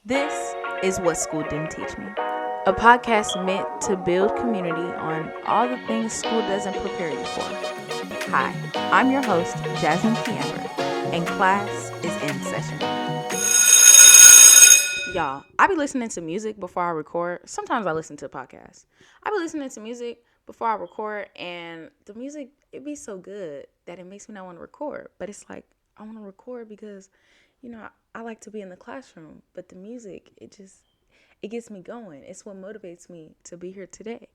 This is What School Didn't Teach Me, a podcast meant to build community on all the things school doesn't prepare you for. Hi, I'm your host, Jasmine Kiamber, and class is in session. Y'all, I be listening to music before I record. Sometimes I listen to podcasts. I be listening to music before I record, and the music, it be so good that it makes me not want to record. But it's like, I want to record because, I like to be in the classroom, but the music, it gets me going. It's what motivates me to be here today.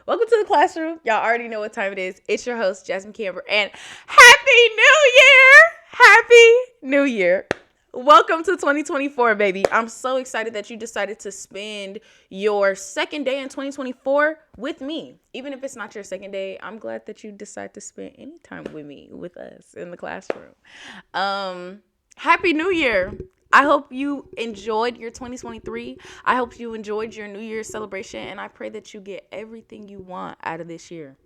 Welcome to the classroom. Y'all already know what time it is. It's your host, Jasmine Camber, and Happy New Year! Happy New Year! Welcome to 2024, baby. I'm so excited that you decided to spend your second day in 2024 with me. Even if it's not your second day, I'm glad that you decide to spend any time with me, with us in the classroom. Happy New Year. I hope you enjoyed your 2023. I hope you enjoyed your New Year's celebration, and I pray that you get everything you want out of this year.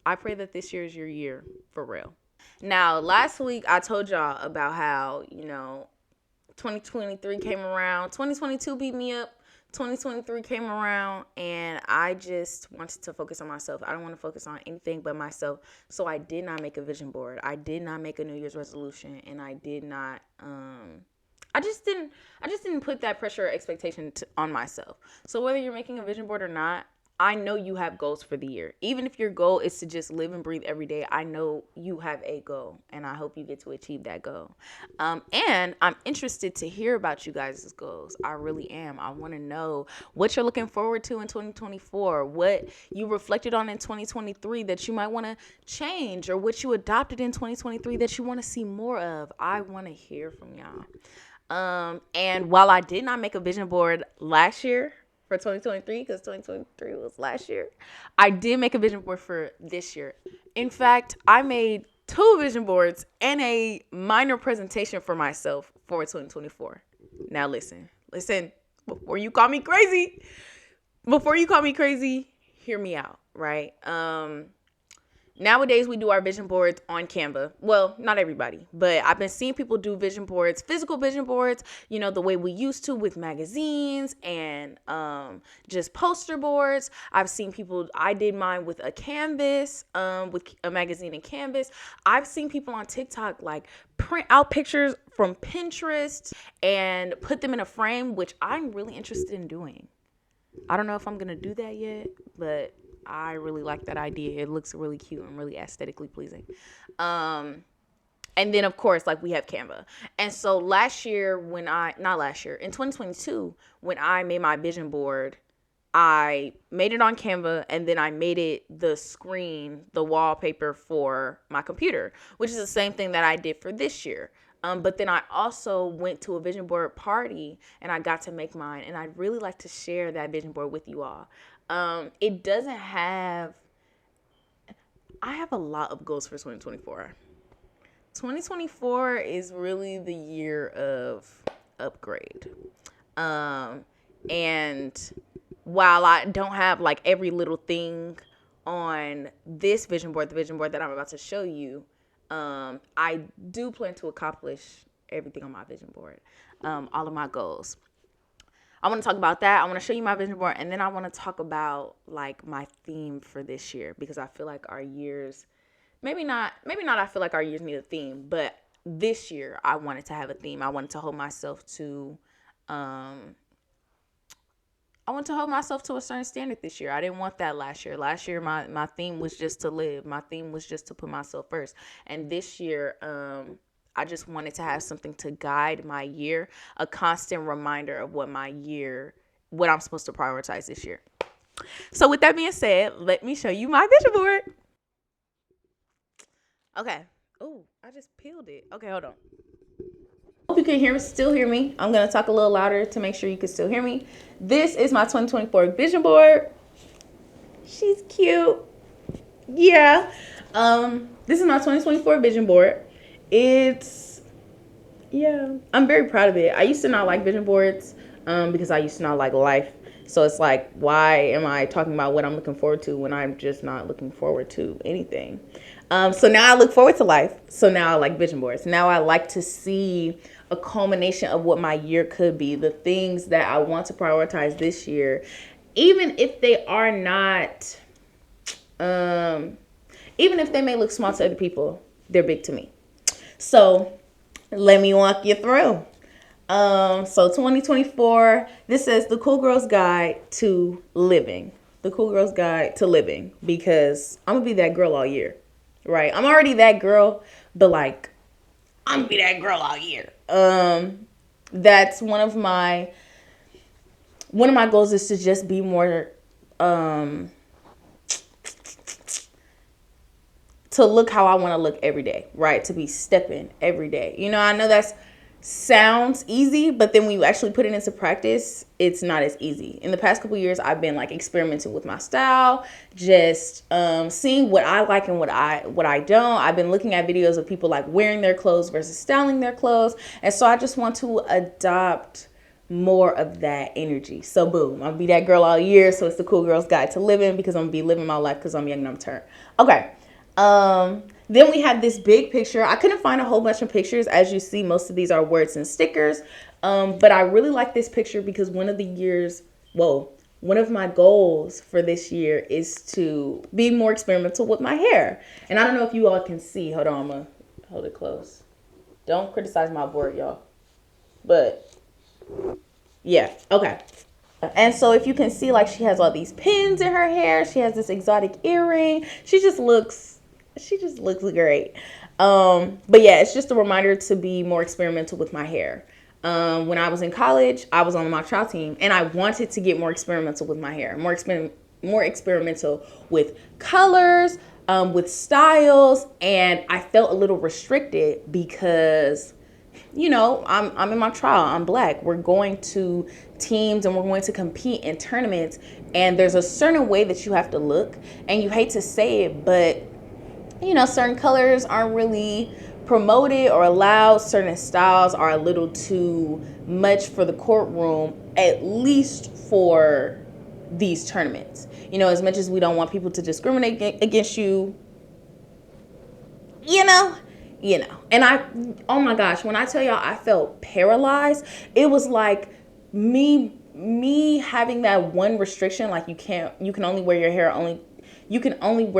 I pray that this year is your year, for real. Now, last week, I told y'all about how, 2023 came around. 2022 beat me up. 2023 came around, and I just wanted to focus on myself. I don't want to focus on anything but myself. So I did not make a vision board. I did not make a New Year's resolution, and I did not I just didn't put that pressure or expectation on myself. So whether you're making a vision board or not, I know you have goals for the year. Even if your goal is to just live and breathe every day, I know you have a goal, and I hope you get to achieve that goal. And I'm interested to hear about you guys' goals. I really am. I want to know what you're looking forward to in 2024, what you reflected on in 2023 that you might want to change, or what you adopted in 2023 that you want to see more of. I want to hear from y'all. And while I did not make a vision board last year, for 2023, because 2023 was last year, I did make a vision board for this year. In fact, I made 2 vision boards and a minor presentation for myself for 2024. Now listen, before you call me crazy, hear me out, right? Nowadays, we do our vision boards on Canva. Well, not everybody, but I've been seeing people do vision boards, physical vision boards, the way we used to with magazines and just poster boards. I've seen people, I did mine with a canvas, with a magazine and canvas. I've seen people on TikTok like print out pictures from Pinterest and put them in a frame, which I'm really interested in doing. I don't know if I'm going to do that yet, but I really like that idea. It looks really cute and really aesthetically pleasing. And then, of course, like we have Canva. And so in 2022, when I made my vision board, I made it on Canva, and then I made it the screen, the wallpaper for my computer, which is the same thing that I did for this year. But then I also went to a vision board party, and I got to make mine, and I'd really like to share that vision board with you all. It doesn't have, I have a lot of goals for 2024. 2024 is really the year of upgrade. And while I don't have like every little thing on this vision board, the vision board that I'm about to show you, I do plan to accomplish everything on my vision board, all of my goals. I want to talk about that. I want to show you my vision board, and then I want to talk about like my theme for this year, because I feel like our years, maybe not I feel like our years need a theme, but this year I wanted to have a theme. I wanted to hold myself to a certain standard this year. I didn't want that last year. Last year my theme was just to live. My theme was just to put myself first. And this year I just wanted to have something to guide my year, a constant reminder of what I'm supposed to prioritize this year. So with that being said, let me show you my vision board. Okay. Oh, I just peeled it. Okay, hold on. Hope you can still hear me. I'm going to talk a little louder to make sure you can still hear me. This is my 2024 vision board. She's cute. Yeah. This is my 2024 vision board. I'm very proud of it. I used to not like vision boards because I used to not like life. So it's like, why am I talking about what I'm looking forward to when I'm just not looking forward to anything? So now I look forward to life. So now I like vision boards. Now I like to see a culmination of what my year could be, the things that I want to prioritize this year, even if they are not, even if they may look small to other people, they're big to me. So let me walk you through. So 2024, this says the Cool Girl's Guide to Living. The Cool Girl's Guide to Living, because I'm gonna be that girl all year, right? I'm already that girl, but like, I'm gonna be that girl all year. That's one of my goals, is to just be more, to look how I want to look every day, right? To be stepping every day. You know, I know that sounds easy, but then when you actually put it into practice, it's not as easy. In the past couple of years, I've been like experimenting with my style, just seeing what I like and what I don't. I've been looking at videos of people like wearing their clothes versus styling their clothes, and so I just want to adopt more of that energy. So boom, I'm gonna be that girl all year. So it's the Cool Girl's Guide to Living, because I'm gonna be living my life because I'm young and I'm turned. Okay. Then we had this big picture. I couldn't find a whole bunch of pictures. As you see, most of these are words and stickers. But I really like this picture because one of my goals for this year is to be more experimental with my hair. And I don't know if you all can see. Hold on, I'm gonna hold it close. Don't criticize my board, y'all. But yeah, okay. And so if you can see, like, she has all these pins in her hair. She has this exotic earring. She just looks great. But yeah, it's just a reminder to be more experimental with my hair. When I was in college, I was on the mock trial team, and I wanted to get more experimental with my hair, more experimental with colors, with styles, and I felt a little restricted because, you know, I'm in my trial. I'm Black. We're going to teams and we're going to compete in tournaments, and there's a certain way that you have to look, and you hate to say it, but you know, certain colors aren't really promoted or allowed. Certain styles are a little too much for the courtroom, at least for these tournaments. You know, as much as we don't want people to discriminate against you, you know. And oh my gosh, when I tell y'all I felt paralyzed, it was like me having that one restriction, like you can only wear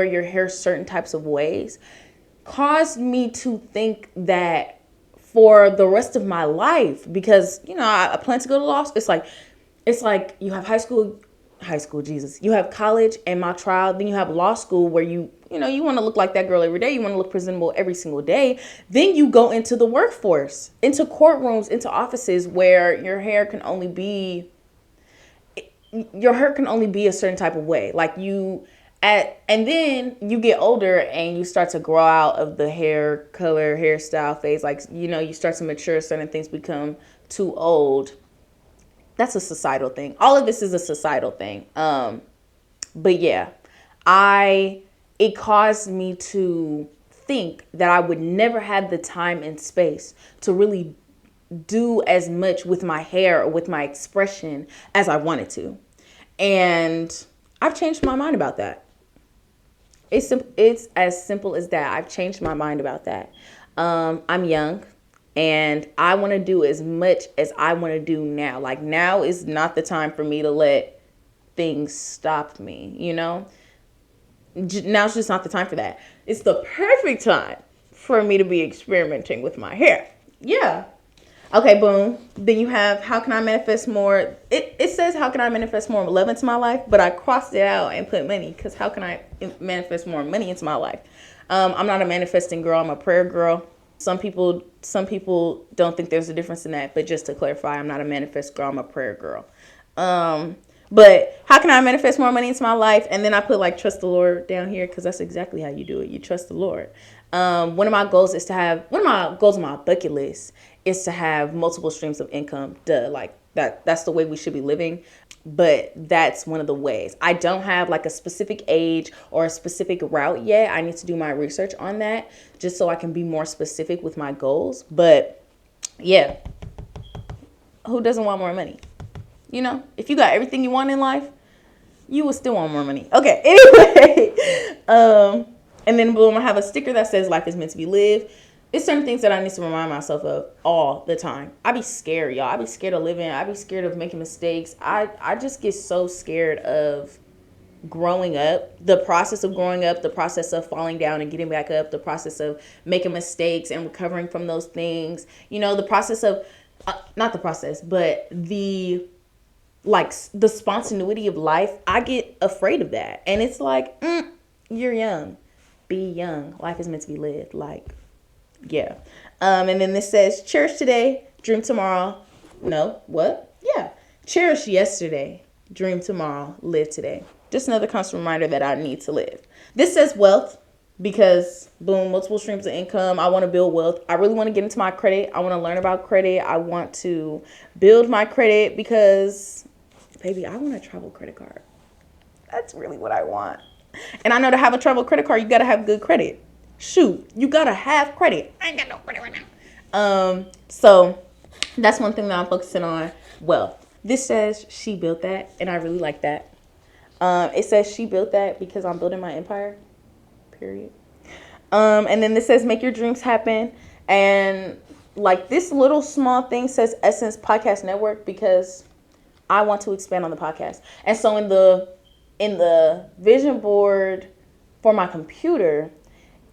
your hair certain types of ways, caused me to think that for the rest of my life, because, you know, I plan to go to law school. It's like you have high school, Jesus. You have college and mock trial. Then you have law school where you want to look like that girl every day. You want to look presentable every single day. Then you go into the workforce, into courtrooms, into offices where your hair can only be a certain type of way. Like and then you get older and you start to grow out of the hair color, hairstyle phase. Like, you know, you start to mature, certain things become too old. That's a societal thing. All of this is a societal thing. But yeah, it caused me to think that I would never have the time and space to really do as much with my hair or with my expression as I wanted to. And I've changed my mind about that. It's as simple as that. I've changed my mind about that. I'm young, and I want to do as much as I want to do now. Like, now is not the time for me to let things stop me, you know? Now's just not the time for that. It's the perfect time for me to be experimenting with my hair. Yeah. Okay, boom. Then you have, how can I manifest more? It says, how can I manifest more love into my life? But I crossed it out and put money, because how can I manifest more money into my life? I'm not a manifesting girl. I'm a prayer girl. Some people don't think there's a difference in that. But just to clarify, I'm not a manifest girl. I'm a prayer girl. But how can I manifest more money into my life? And then I put like trust the Lord down here, because that's exactly how you do it. You trust the Lord. One of my goals on my bucket list is to have multiple streams of income. Like that's the way we should be living. But that's one of the ways. I don't have like a specific age or a specific route yet. I need to do my research on that just so I can be more specific with my goals. But yeah, who doesn't want more money? You know, if you got everything you want in life, you will still want more money. Okay, anyway. And then boom, I have a sticker that says life is meant to be lived. it's certain things that I need to remind myself of all the time. I be scared, y'all. I be scared of living. I be scared of making mistakes. I just get so scared of growing up, the process of growing up, the process of falling down and getting back up, the process of making mistakes and recovering from those things. You know, the process of, not the process, but the, like, the spontaneity of life. I get afraid of that. And it's like, you're young. Be young. Life is meant to be lived. Like, yeah. And then this says, cherish today, dream tomorrow. No, what? Yeah. Cherish yesterday, dream tomorrow, live today. Just another constant reminder that I need to live. This says wealth because, boom, multiple streams of income. I want to build wealth. I really want to get into my credit. I want to learn about credit. I want to build my credit because, baby, I want a travel credit card. That's really what I want. And I know to have a travel credit card, you got to have good credit. Shoot, you got to have credit. I ain't got no credit right now. So that's one thing that I'm focusing on, wealth. This says she built that, and I really like that. It says she built that because I'm building my empire, period. And then this says make your dreams happen. And like this little small thing says Essence Podcast Network because I want to expand on the podcast. And so in the vision board for my computer,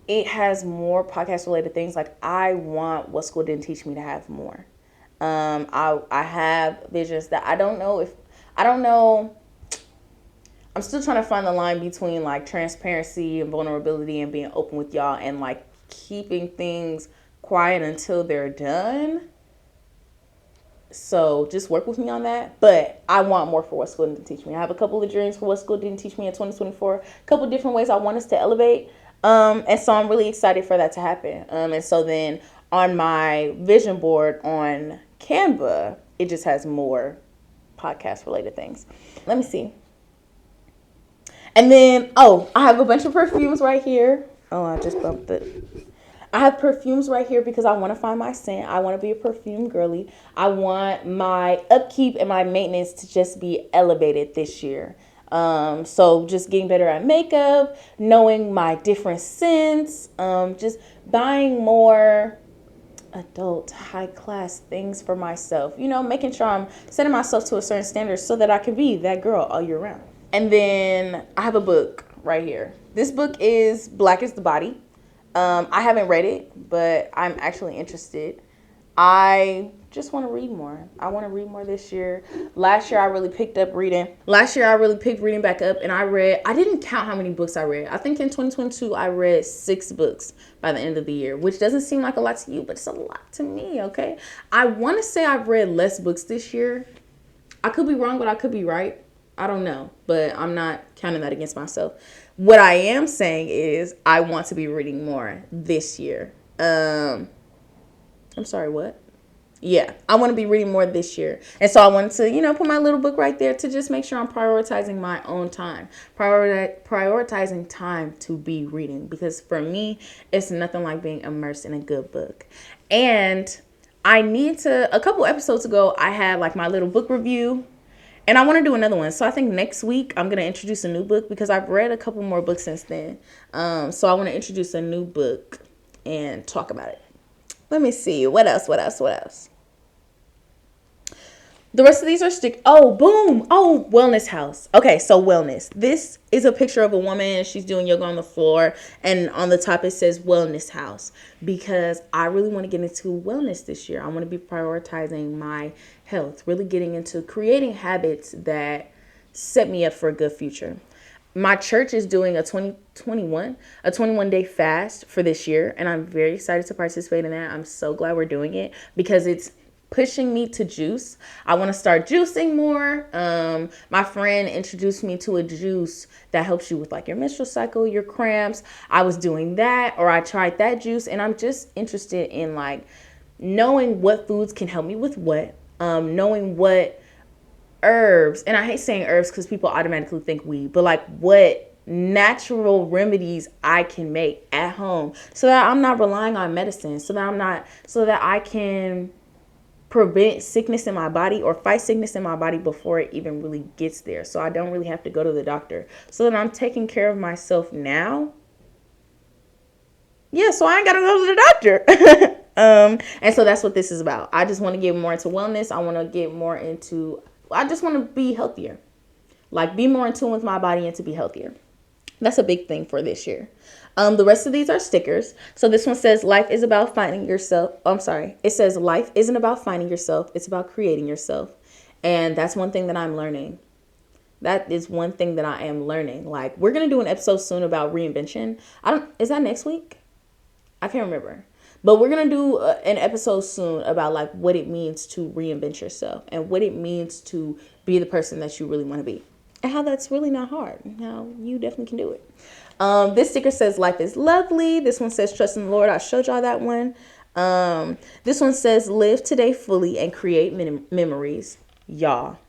it has more podcast related things. Like I want what school didn't teach me to have more. I have visions that I don't know. I'm still trying to find the line between like transparency and vulnerability and being open with y'all and like keeping things quiet until they're done. So just work with me on that. But I want more for what school didn't teach me. I have a couple of dreams for what school didn't teach me in 2024. A couple different ways I want us to elevate. And so I'm really excited for that to happen. And so then on my vision board on Canva, it just has more podcast related things. Let me see. And then, I have a bunch of perfumes right here. Oh, I just bumped it. I have perfumes right here because I want to find my scent. I want to be a perfume girly. I want my upkeep and my maintenance to just be elevated this year. So just getting better at makeup, knowing my different scents, just buying more adult, high-class things for myself. You know, making sure I'm setting myself to a certain standard so that I can be that girl all year round. And then I have a book right here. This book is Black is the Body. I haven't read it, but I'm actually interested. I just want to read more. I want to read more this year. Last year, I really picked reading back up, and I didn't count how many books I read. I think in 2022, I read 6 books by the end of the year, which doesn't seem like a lot to you, but it's a lot to me, okay? I want to say I've read less books this year. I could be wrong, but I could be right. I don't know, but I'm not counting that against myself. What I am saying is I want to be reading more this year. I'm sorry, what? Yeah, I want to be reading more this year. And so I wanted to, put my little book right there to just make sure I'm prioritizing my own time. Prioritizing time to be reading. Because for me, it's nothing like being immersed in a good book. And a couple episodes ago, I had like my little book review. And I want to do another one. So I think next week I'm going to introduce a new book because I've read a couple more books since then. So I want to introduce a new book and talk about it. Let me see. What else? The rest of these are boom. Oh, wellness house. Okay, so wellness. This is a picture of a woman. She's doing yoga on the floor. And on the top it says wellness house. Because I really want to get into wellness this year. I want to be prioritizing my health. Really getting into creating habits that set me up for a good future. My church is doing a 21-day fast for this year. And I'm very excited to participate in that. I'm so glad we're doing it because it's pushing me to juice. I want to start juicing more. My friend introduced me to a juice that helps you with like your menstrual cycle, your cramps. I was doing that, or I tried that juice, and I'm just interested in like knowing what foods can help me with what, knowing what herbs, and I hate saying herbs because people automatically think weed, but like what natural remedies I can make at home so that I'm not relying on medicine, so that I can prevent sickness in my body or fight sickness in my body before it even really gets there. So I don't really have to go to the doctor. So that I'm taking care of myself now. Yeah, so I ain't gotta go to the doctor. And so that's what this is about. I just want to get more into wellness. I want to get more into, I just want to be healthier. Like, be more in tune with my body and to be healthier. That's a big thing for this year. The rest of these are stickers. So this one says, life is about finding yourself. Oh, I'm sorry. It says, life isn't about finding yourself. It's about creating yourself. And that's one thing that I'm learning. That is one thing that I am learning. Like, we're going to do an episode soon about reinvention. Is that next week? I can't remember. But we're going to do an episode soon about like what it means to reinvent yourself and what it means to be the person that you really want to be. And how that's really not hard. How you definitely can do it. This sticker says, life is lovely. This one says, trust in the Lord. I showed y'all that one. This one says, live today fully and create memories. Y'all,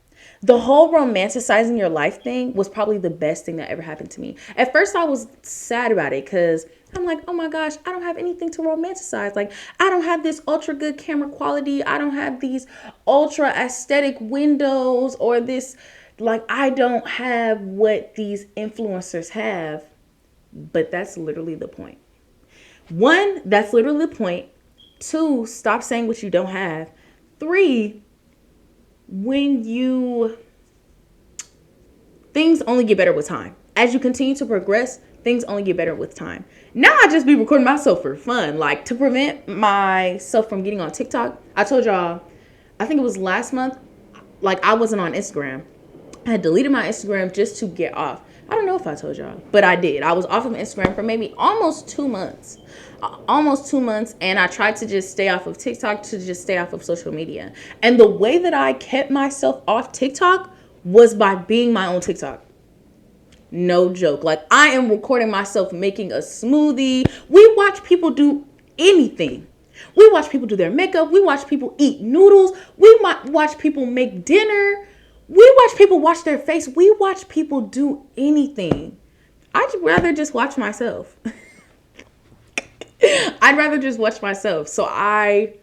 the whole romanticizing your life thing was probably the best thing that ever happened to me. At first, I was sad about it because I'm like, oh my gosh, I don't have anything to romanticize. Like, I don't have this ultra good camera quality. I don't have these ultra aesthetic windows or this, like, I don't have what these influencers have. But that's literally the point. One, that's literally the point. Two, stop saying what you don't have. Three, things only get better with time. As you continue to progress, things only get better with time. Now I just be recording myself for fun. Like, to prevent myself from getting on TikTok, I told y'all, I think it was last month, like, I wasn't on Instagram. I had deleted my Instagram just to get off. I don't know if I told y'all, but I did. I was off of Instagram for maybe almost 2 months. And I tried to just stay off of TikTok, to just stay off of social media. And the way that I kept myself off TikTok was by being my own TikTok. No joke. Like, I am recording myself making a smoothie. We watch people do anything. We watch people do their makeup. We watch people eat noodles. We watch people make dinner. We watch people wash their face. We watch people do anything. I'd rather just watch myself. I'd rather just watch myself. So I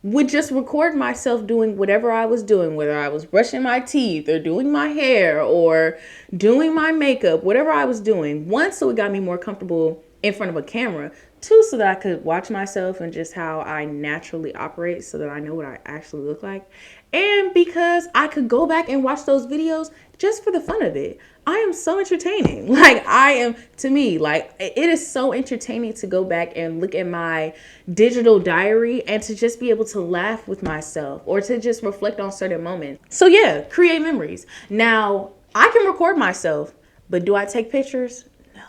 would just record myself doing whatever I was doing, whether I was brushing my teeth or doing my hair or doing my makeup, whatever I was doing. One, so it got me more comfortable in front of a camera. Two, so that I could watch myself and just how I naturally operate so that I know what I actually look like. And because I could go back and watch those videos just for the fun of it. I am so entertaining. To me, it is so entertaining to go back and look at my digital diary and to just be able to laugh with myself or to just reflect on certain moments. So yeah, create memories. Now, I can record myself, but do I take pictures? No.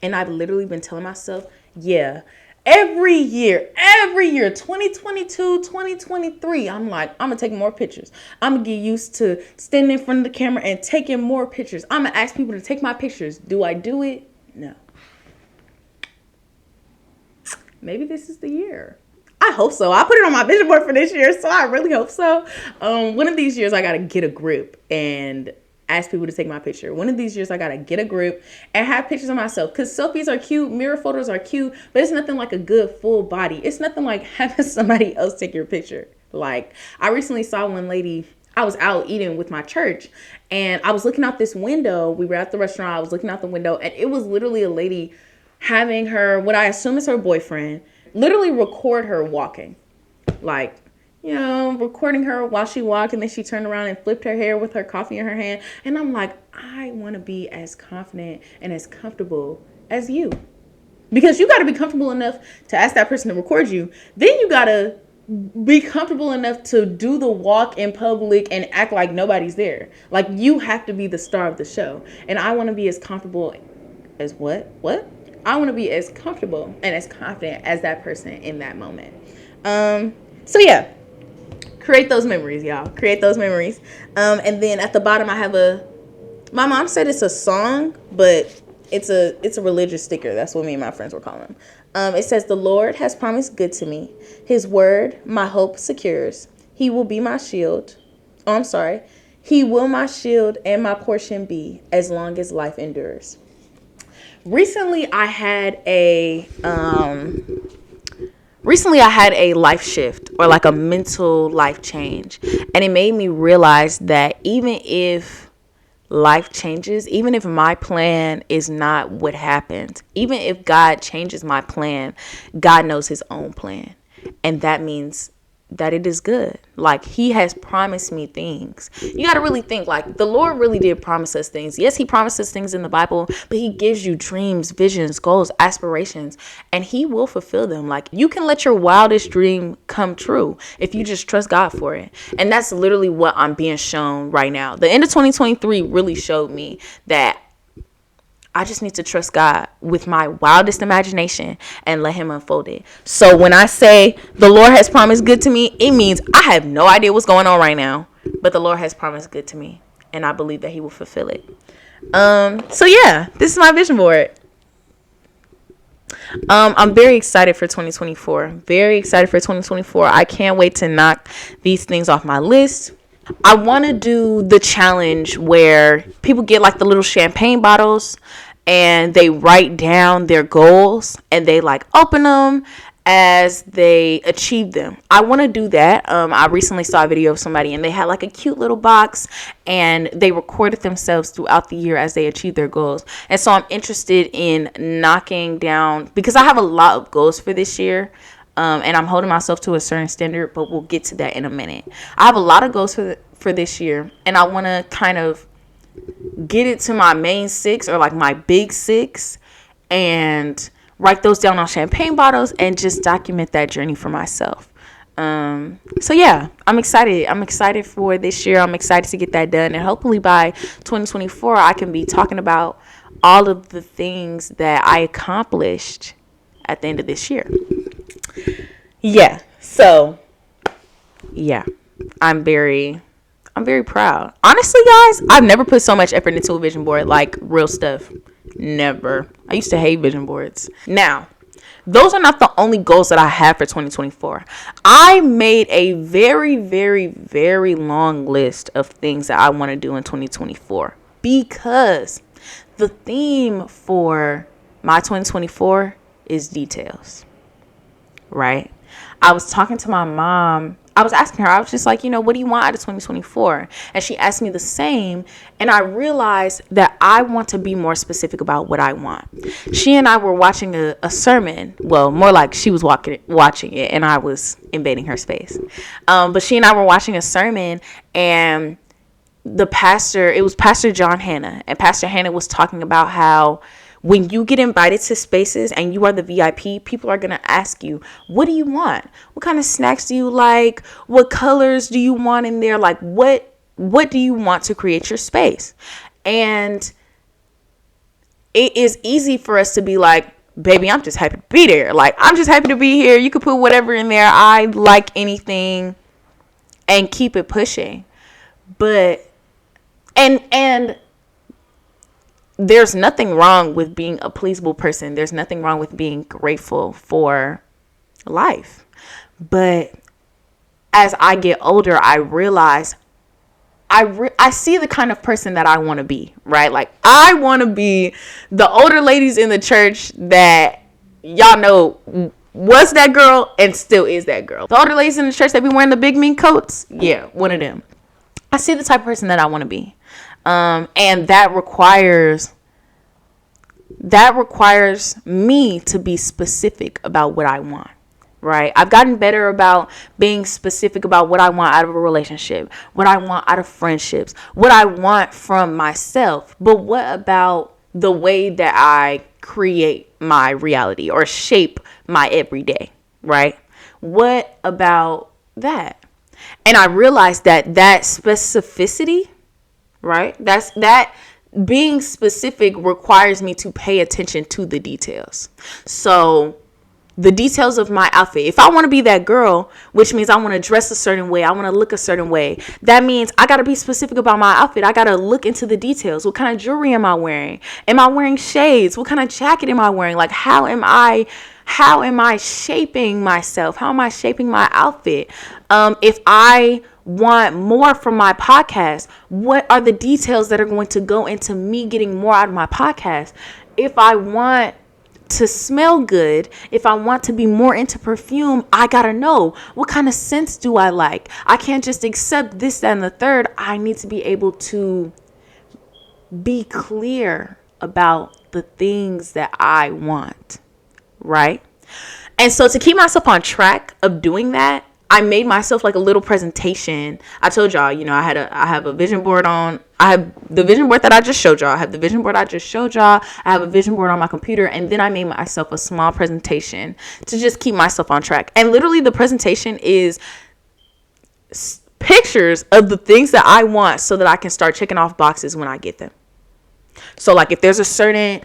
And I've literally been telling myself, yeah, every year, 2022, 2023, I'm like, I'm going to take more pictures. I'm going to get used to standing in front of the camera and taking more pictures. I'm going to ask people to take my pictures. Do I do it? No. Maybe this is the year. I hope so. I put it on my vision board for this year, so I really hope so. One of these years, I got to get a group and ask people to take my picture. One of these years, I got to get a group and have pictures of myself, because selfies are cute, mirror photos are cute, but it's nothing like a good full body. It's nothing like having somebody else take your picture. Like, I recently saw one lady, I was out eating with my church, and I was looking out this window. We were at the restaurant. I was looking out the window, and it was literally a lady having her, what I assume is her boyfriend, literally record her walking. Like, recording her while she walked, and then she turned around and flipped her hair with her coffee in her hand. And I'm like, I want to be as confident and as comfortable as you. Because you got to be comfortable enough to ask that person to record you. Then you got to be comfortable enough to do the walk in public and act like nobody's there. Like, you have to be the star of the show. And I want to be as comfortable as what? I want to be as comfortable and as confident as that person in that moment. So yeah. Create those memories, y'all. Create those memories. And then at the bottom, I have my mom said it's a song, but it's a religious sticker. That's what me and my friends were calling them. It says, the Lord has promised good to me. His word, my hope secures. He will be my shield. Oh, I'm sorry. He will my shield and my portion be as long as life endures. Recently, I had a life shift, or like a mental life change. And it made me realize that even if life changes, even if my plan is not what happened, even if God changes my plan, God knows his own plan. And that means that it is good. Like, he has promised me things. You got to really think, like, the Lord really did promise us things. Yes, he promises things in the Bible, but he gives you dreams, visions, goals, aspirations, and he will fulfill them. Like, you can let your wildest dream come true if you just trust God for it. And that's literally what I'm being shown right now. The end of 2023 really showed me that I just need to trust God with my wildest imagination and let him unfold it. So when I say the Lord has promised good to me, it means I have no idea what's going on right now, but the Lord has promised good to me, and I believe that he will fulfill it. So yeah, this is my vision board. I'm very excited for 2024. Very excited for 2024. I can't wait to knock these things off my list. I want to do the challenge where people get like the little champagne bottles and they write down their goals and they like open them as they achieve them. I want to do that. I recently saw a video of somebody and they had like a cute little box and they recorded themselves throughout the year as they achieved their goals. And so I'm interested in knocking down, because I have a lot of goals for this year. And I'm holding myself to a certain standard, but we'll get to that in a minute. I have a lot of goals for this year, and I want to kind of get it to my main 6 or like my big 6 and write those down on champagne bottles and just document that journey for myself. So yeah, I'm excited. I'm excited for this year. I'm excited to get that done. And hopefully by 2024, I can be talking about all of the things that I accomplished at the end of this year. Yeah. So yeah, I'm very proud. Honestly, guys, I've never put so much effort into a vision board, like real stuff. Never. I used to hate vision boards. Now, those are not the only goals that I have for 2024. I made a very, very, very long list of things that I want to do in 2024 because the theme for my 2024 is details, right? I was talking to my mom. I was asking her, I was just like, what do you want out of 2024? And she asked me the same. And I realized that I want to be more specific about what I want. She and I were watching a sermon. Well, more like she was watching it and I was invading her space. But she and I were watching a sermon, and it was Pastor John Hanna. And Pastor Hanna was talking about how when you get invited to spaces and you are the VIP, people are going to ask you, what do you want? What kind of snacks do you like? What colors do you want in there? Like, what do you want to create your space? And it is easy for us to be like, baby, I'm just happy to be there. Like, I'm just happy to be here. You can put whatever in there. I like anything, and keep it pushing. But, and there's nothing wrong with being a pleasable person. There's nothing wrong with being grateful for life. But as I get older, I realize I see the kind of person that I want to be, right? Like, I want to be the older ladies in the church that y'all know was that girl and still is that girl. The older ladies in the church that be wearing the big mean coats. Yeah, one of them. I see the type of person that I want to be. And that requires me to be specific about what I want, right? I've gotten better about being specific about what I want out of a relationship, what I want out of friendships, what I want from myself. But what about the way that I create my reality or shape my everyday, right? What about that? And I realized that specificity, right? That being specific requires me to pay attention to the details. So the details of my outfit, if I want to be that girl, which means I want to dress a certain way, I want to look a certain way, that means I got to be specific about my outfit. I got to look into the details. What kind of jewelry am I wearing? Am I wearing shades? What kind of jacket am I wearing? Like, how am I shaping myself? How am I shaping my outfit? If I want more from my podcast, what are the details that are going to go into me getting more out of my podcast? If I want to smell good, if I want to be more into perfume, I gotta know, what kind of scents do I like? I can't just accept this, that, and the third. I need to be able to be clear about the things that I want, right? And so to keep myself on track of doing that, I made myself like a little presentation. I told y'all, I have a vision board on. I have the vision board that I just showed y'all. I have the vision board I just showed y'all. I have a vision board on my computer, and then I made myself a small presentation to just keep myself on track. And literally the presentation is pictures of the things that I want so that I can start checking off boxes when I get them. So like if there's a certain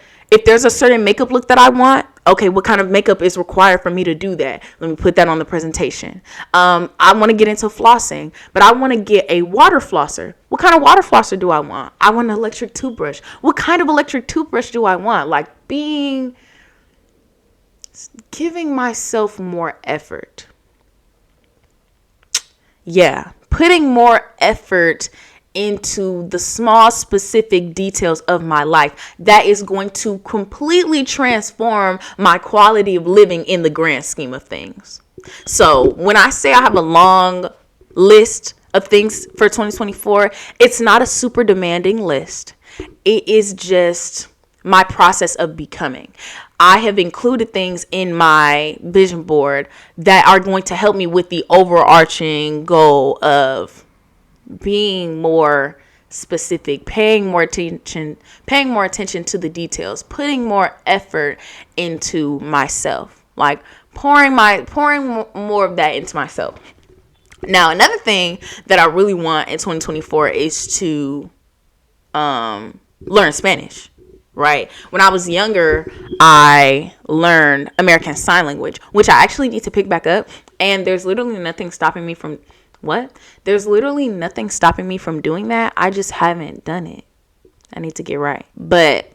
makeup look that I want, okay, what kind of makeup is required for me to do that? Let me put that on the presentation. I want to get into flossing, but I want to get a water flosser. What kind of water flosser do I want? I want an electric toothbrush. What kind of electric toothbrush do I want? Like giving myself more effort. Yeah, putting more effort into the small specific details of my life that is going to completely transform my quality of living in the grand scheme of things. So when I say I have a long list of things for 2024, it's not a super demanding list. It is just my process of becoming. I have included things in my vision board that are going to help me with the overarching goal of being more specific, paying more attention to the details, putting more effort into myself, like pouring more of that into myself. Now, another thing that I really want in 2024 is to learn Spanish. Right? When I was younger, I learned American Sign Language, which I actually need to pick back up. And there's literally nothing stopping me from There's literally nothing stopping me from doing that. I just haven't done it. I need to get right. But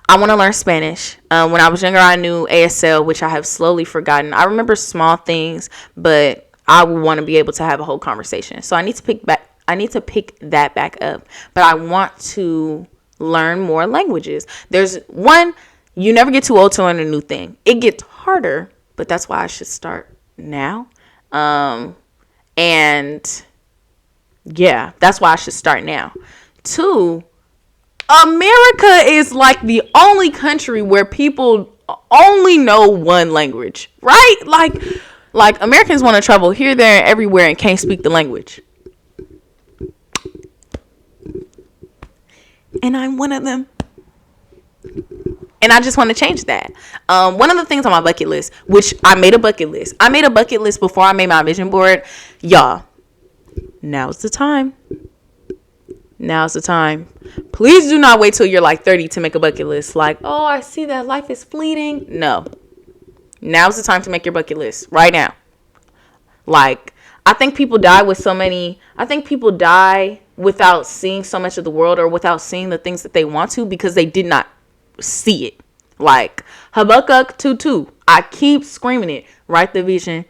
I want to learn Spanish. When I was younger, I knew ASL, which I have slowly forgotten. I remember small things, but I would want to be able to have a whole conversation. So I need to pick that back up. But I want to learn more languages. There's one, you never get too old to learn a new thing. It gets harder, but that's why I should start now. And yeah, that's why I should start now. 2, America is like the only country where people only know one language, right? Like Americans want to travel here, there, and everywhere and can't speak the language. And I'm one of them. And I just want to change that. One of the things on my bucket list, which I made a bucket list. I made a bucket list before I made my vision board. Y'all, now's the time. Now's the time. Please do not wait till you're like 30 to make a bucket list. Like, oh, I see that life is fleeting. No. Now's the time to make your bucket list. Right now. Like, I think people die without seeing so much of the world or without seeing the things that they want to because they did not see it. Like Habakkuk 2:2. I keep screaming it. Write the vision,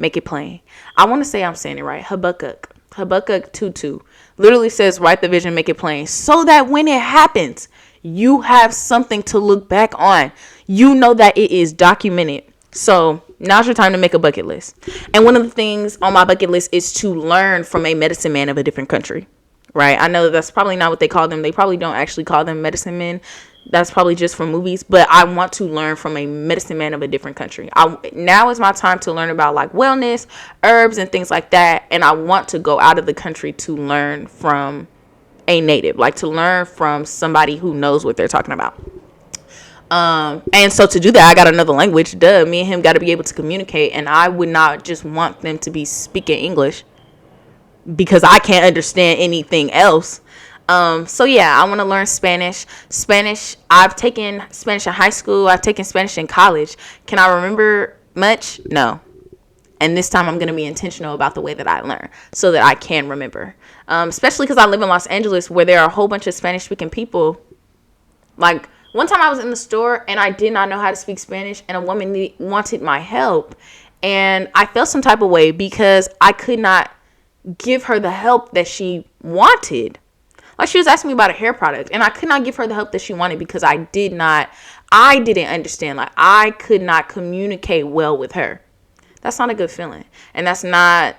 make it plain. I want to say I'm saying it right. Habakkuk 2:2 literally says write the vision, make it plain, so that when it happens, you have something to look back on. You know that it is documented. So now's your time to make a bucket list. And one of the things on my bucket list is to learn from a medicine man of a different country. Right? I know that's probably not what they call them. They probably don't actually call them medicine men. That's probably just for movies. But I want to learn from a medicine man of a different country. Now is my time to learn about like wellness, herbs, and things like that. And I want to go out of the country to learn from a native. Like to learn from somebody who knows what they're talking about. And so to do that, I got another language. Duh, me and him got to be able to communicate. And I would not just want them to be speaking English because I can't understand anything else. So yeah, I want to learn Spanish. I've taken Spanish in high school. I've taken Spanish in college. Can I remember much? No. And this time I'm going to be intentional about the way that I learn so that I can remember. Especially because I live in Los Angeles where there are a whole bunch of Spanish speaking people. Like one time I was in the store and I did not know how to speak Spanish and a woman wanted my help. And I felt some type of way because I could not give her the help that she wanted. Like she was asking me about a hair product and I could not give her the help that she wanted because I didn't understand. Like I could not communicate well with her. That's not a good feeling. And that's not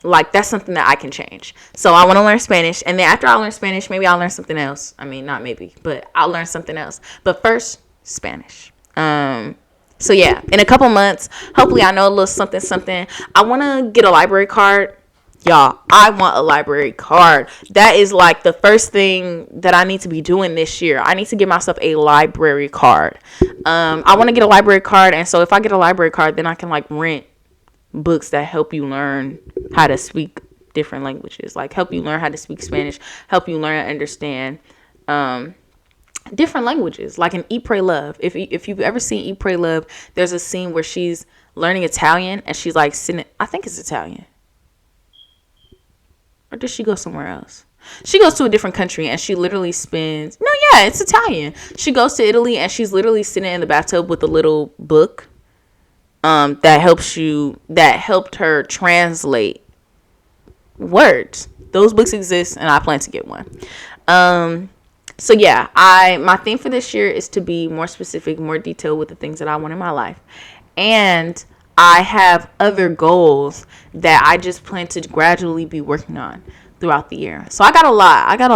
Like, that's something that I can change. So I want to learn Spanish. And then after I learn Spanish, maybe I'll learn something else. I mean, not maybe, but I'll learn something else. But first, Spanish. So yeah, in a couple months, hopefully I know a little something. I want to get a library card. Y'all, I want a library card. That is like the first thing that I need to be doing this year. I need to get myself a library card. I want to get a library card. And so if I get a library card, then I can like rent books that help you learn how to speak different languages, like help you learn how to speak Spanish, help you learn and understand different languages, like in Eat, Pray, Love. If you've ever seen Eat, Pray, Love, there's a scene where she's learning Italian and she's like sitting, I think it's Italian, or does she go somewhere else? She goes to a different country and she literally spends, no, yeah, it's Italian. She goes to Italy and she's literally sitting in the bathtub with a little book that helped her translate words. Those books exist and I plan to get one. So yeah, my theme for this year is to be more specific, more detailed with the things that I want in my life. And I have other goals that I just plan to gradually be working on throughout the year. So I got a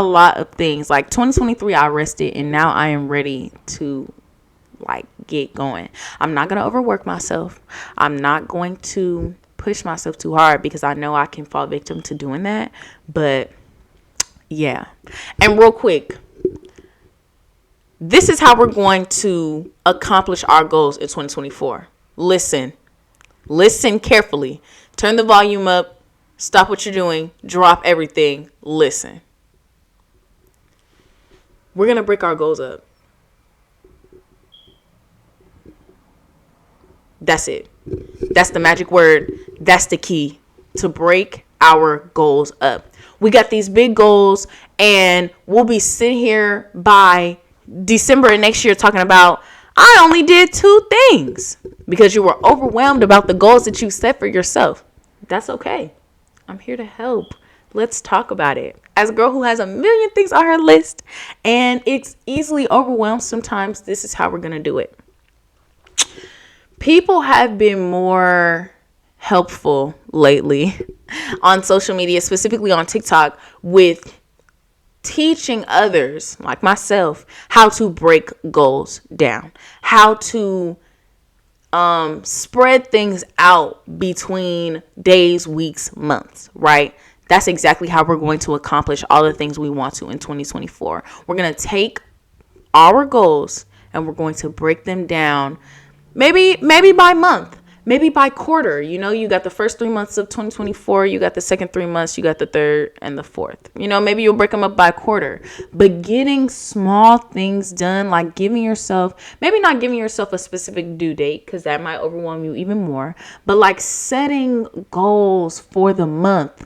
lot of things. Like 2023 I rested and now I am ready to like get going. I'm not going to overwork myself. I'm not going to push myself too hard because I know I can fall victim to doing that. But yeah. And real quick, this is how we're going to accomplish our goals in 2024. Listen carefully. Turn the volume up. Stop what you're doing. Drop everything. Listen. We're going to break our goals up. That's it. That's the magic word. That's the key to break our goals up. We got these big goals and we'll be sitting here by December of next year talking about, I only did 2 things because you were overwhelmed about the goals that you set for yourself. That's okay. I'm here to help. Let's talk about it. As a girl who has a million things on her list and it's easily overwhelmed sometimes, this is how we're going to do it. People have been more helpful lately on social media, specifically on TikTok, with teaching others like myself how to break goals down, how to spread things out between days, weeks, months, right? That's exactly how we're going to accomplish all the things we want to in 2024. We're going to take our goals and we're going to break them down. Maybe by month, maybe by quarter. You know, you got the first 3 months of 2024, you got the second 3 months, you got the third and the fourth. You know, maybe you'll break them up by quarter. But getting small things done, like maybe not giving yourself a specific due date, because that might overwhelm you even more. But like setting goals for the month,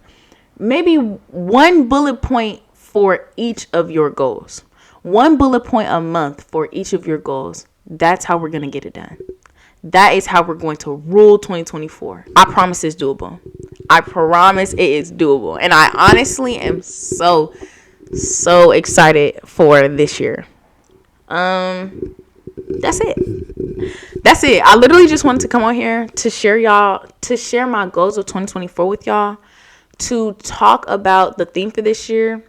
maybe one bullet point for each of your goals. One bullet point a month for each of your goals. That's how we're going to get it done. That is how we're going to rule 2024. I promise it's doable. I promise it is doable. And I honestly am so excited for this year. That's it. I literally just wanted to come on here to share my goals of 2024 with y'all, to talk about the theme for this year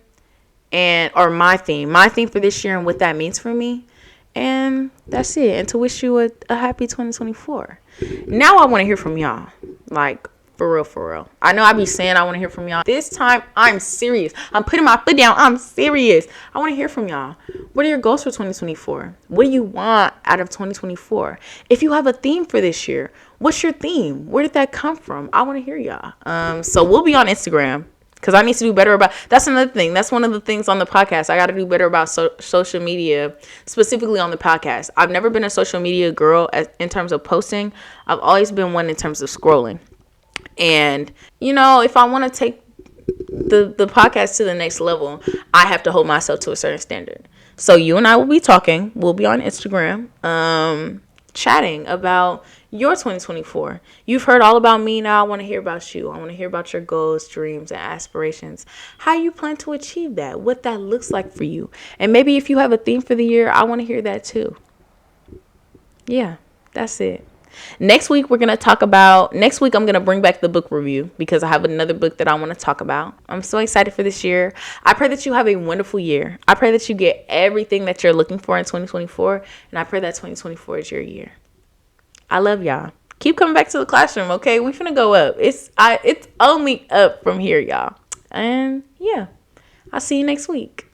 or my theme for this year and what that means for me. And that's it. And to wish you a happy 2024. Now I want to hear from y'all. Like, for real. I know I be saying I want to hear from y'all. This time, I'm serious. I'm putting my foot down. I'm serious. I want to hear from y'all. What are your goals for 2024? What do you want out of 2024? If you have a theme for this year, what's your theme? Where did that come from? I want to hear y'all. So we'll be on Instagram. Because I need to do better about, that's another thing. That's one of the things on the podcast. I got to do better about social media, specifically on the podcast. I've never been a social media girl in terms of posting. I've always been one in terms of scrolling. And, you know, if I want to take the podcast to the next level, I have to hold myself to a certain standard. So you and I will be talking. We'll be on Instagram, chatting about your 2024. You've heard all about me. Now I want to hear about you. I want to hear about your goals, dreams, and aspirations. How you plan to achieve that. What that looks like for you. And maybe if you have a theme for the year, I want to hear that too. Yeah, that's it. Next week, I'm going to bring back the book review because I have another book that I want to talk about. I'm so excited for this year. I pray that you have a wonderful year. I pray that you get everything that you're looking for in 2024. And I pray that 2024 is your year. I love y'all. Keep coming back to the classroom, okay? We finna go up. It's only up from here, y'all. And yeah, I'll see you next week.